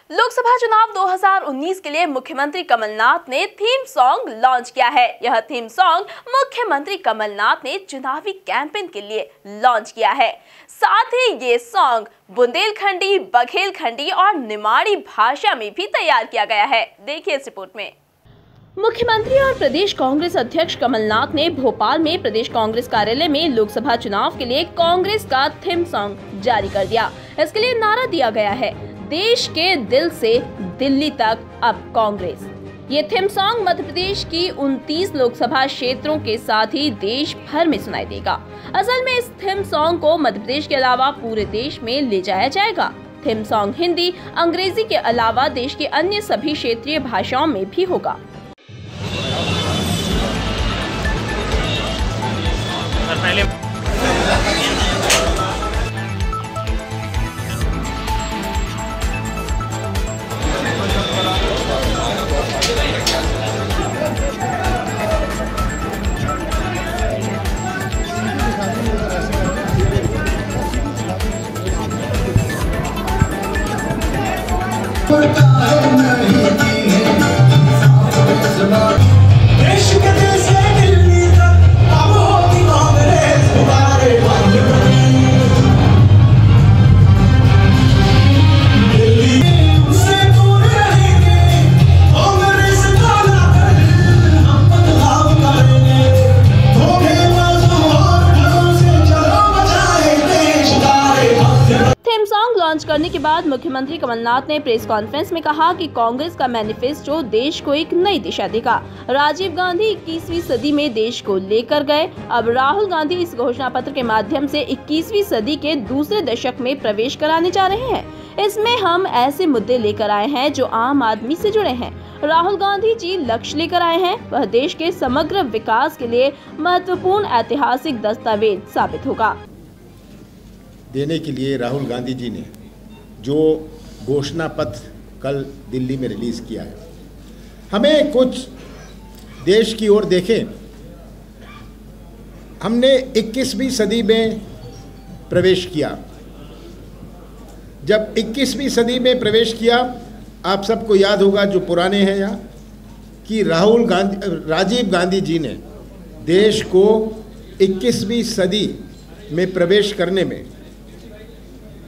लोकसभा चुनाव 2019 के लिए मुख्यमंत्री कमलनाथ ने थीम सॉन्ग लॉन्च किया है। यह थीम सॉन्ग मुख्यमंत्री कमलनाथ ने चुनावी कैंपेन के लिए लॉन्च किया है। साथ ही ये सॉन्ग बुंदेलखंडी, बघेलखंडी और निमाड़ी भाषा में भी तैयार किया गया है। देखिए इस रिपोर्ट में। मुख्यमंत्री और प्रदेश कांग्रेस अध्यक्ष कमलनाथ ने भोपाल में प्रदेश कांग्रेस कार्यालय में लोकसभा चुनाव के लिए कांग्रेस का थीम सॉन्ग जारी कर दिया। इसके लिए नारा दिया गया है, देश के दिल से दिल्ली तक अब कांग्रेस। ये थीम सॉन्ग मध्य प्रदेश की 29 लोकसभा क्षेत्रों के साथ ही देश भर में सुनाई देगा। असल में इस थीम सॉन्ग को मध्य प्रदेश के अलावा पूरे देश में ले जाया जाएगा। थीम सॉन्ग हिंदी, अंग्रेजी के अलावा देश के अन्य सभी क्षेत्रीय भाषाओं में भी होगा। लॉन्च करने के बाद मुख्यमंत्री कमलनाथ ने प्रेस कॉन्फ्रेंस में कहा कि कांग्रेस का मैनिफेस्टो देश को एक नई दिशा देगा। राजीव गांधी 21वीं सदी में देश को लेकर गए। अब राहुल गांधी इस घोषणा पत्र के माध्यम से 21वीं सदी के दूसरे दशक में प्रवेश कराने जा रहे हैं। इसमें हम ऐसे मुद्दे लेकर आए हैं जो आम आदमी से जुड़े हैं। राहुल गांधी जी लक्ष्य लेकर आए हैं, वह देश के समग्र विकास के लिए महत्वपूर्ण ऐतिहासिक दस्तावेज साबित होगा। देने के लिए राहुल गांधी जी ने जो घोषणा पत्र कल दिल्ली में रिलीज किया है, हमें कुछ देश की ओर देखें। हमने 21वीं सदी में प्रवेश किया। जब 21वीं सदी में प्रवेश किया, आप सबको याद होगा जो पुराने हैं यहाँ, कि राजीव गांधी जी ने देश को 21वीं सदी में प्रवेश करने में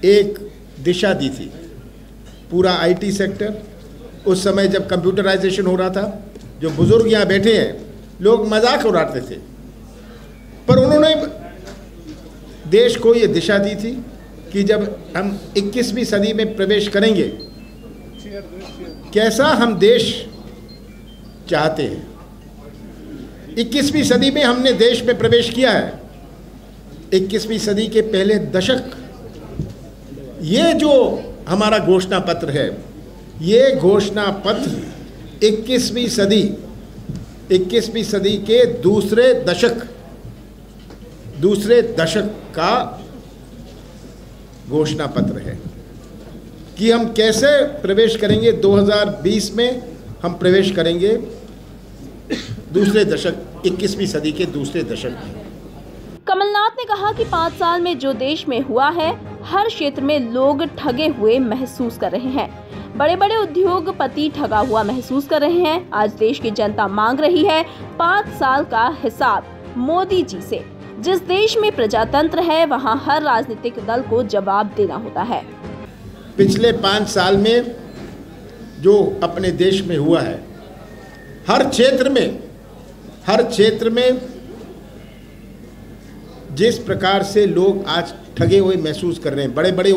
एक दिशा दी थी। पूरा आईटी सेक्टर, उस समय जब कंप्यूटराइजेशन हो रहा था, जो बुजुर्ग यहाँ बैठे हैं, लोग मजाक उड़ाते थे, पर उन्होंने देश को ये दिशा दी थी कि जब हम 21वीं सदी में प्रवेश करेंगे, कैसा हम देश चाहते हैं। 21वीं सदी में हमने देश में प्रवेश किया है। 21वीं सदी के पहले दशक, ये जो हमारा घोषणा पत्र है, ये घोषणा पत्र 21वीं सदी के दूसरे दशक का घोषणा पत्र है कि हम कैसे प्रवेश करेंगे। 2020 में हम प्रवेश करेंगे दूसरे दशक, 21वीं सदी के दूसरे दशक में। कमलनाथ ने कहा कि 5 साल में जो देश में हुआ है, हर क्षेत्र में लोग ठगे हुए महसूस कर रहे हैं। बड़े बड़े उद्योगपति ठगा हुआ महसूस कर रहे हैं। आज देश की जनता मांग रही है 5 साल का हिसाब मोदी जी से। जिस देश में प्रजातंत्र है, वहां हर राजनीतिक दल को जवाब देना होता है। पिछले 5 साल में जो अपने देश में हुआ है, हर क्षेत्र में जिस प्रकार से लोग आज ठगे हुए महसूस कर रहे हैं, बड़े बड़े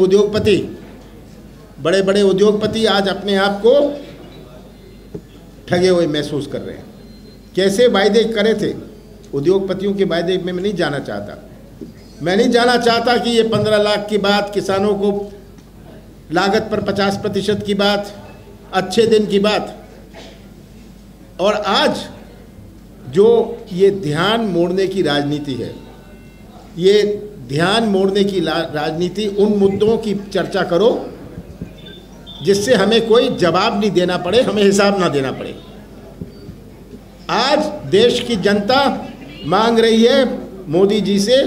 उद्योगपति आज अपने आप को ठगे हुए महसूस कर रहे हैं। कैसे वायदे करे थे उद्योगपतियों के वायदे में मैं नहीं जाना चाहता कि ये 15 लाख की बात, किसानों को लागत पर 50% की बात, अच्छे दिन की बात, और आज जो ये ध्यान मोड़ने की राजनीति है, ये ध्यान मोड़ने की राजनीति, उन मुद्दों की चर्चा करो जिससे हमें कोई जवाब नहीं देना पड़े, हमें हिसाब ना देना पड़े। आज देश की जनता मांग रही है मोदी जी से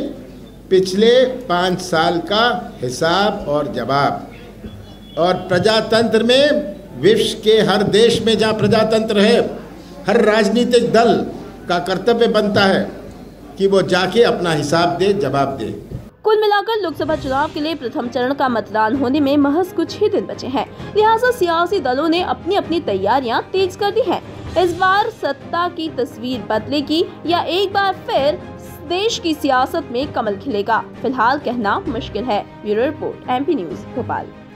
पिछले 5 साल का हिसाब और जवाब। और प्रजातंत्र में विश्व के हर देश में जहाँ प्रजातंत्र है, हर राजनीतिक दल का कर्तव्य बनता है कि वो जाके अपना हिसाब दे, जवाब दे। कुल मिलाकर लोकसभा चुनाव के लिए प्रथम चरण का मतदान होने में महज कुछ ही दिन बचे हैं, लिहाजा सियासी दलों ने अपनी अपनी तैयारियां तेज कर दी हैं। इस बार सत्ता की तस्वीर बदलेगी या एक बार फिर देश की सियासत में कमल खिलेगा, फिलहाल कहना मुश्किल है। Bureau report, MP news, Bhopal.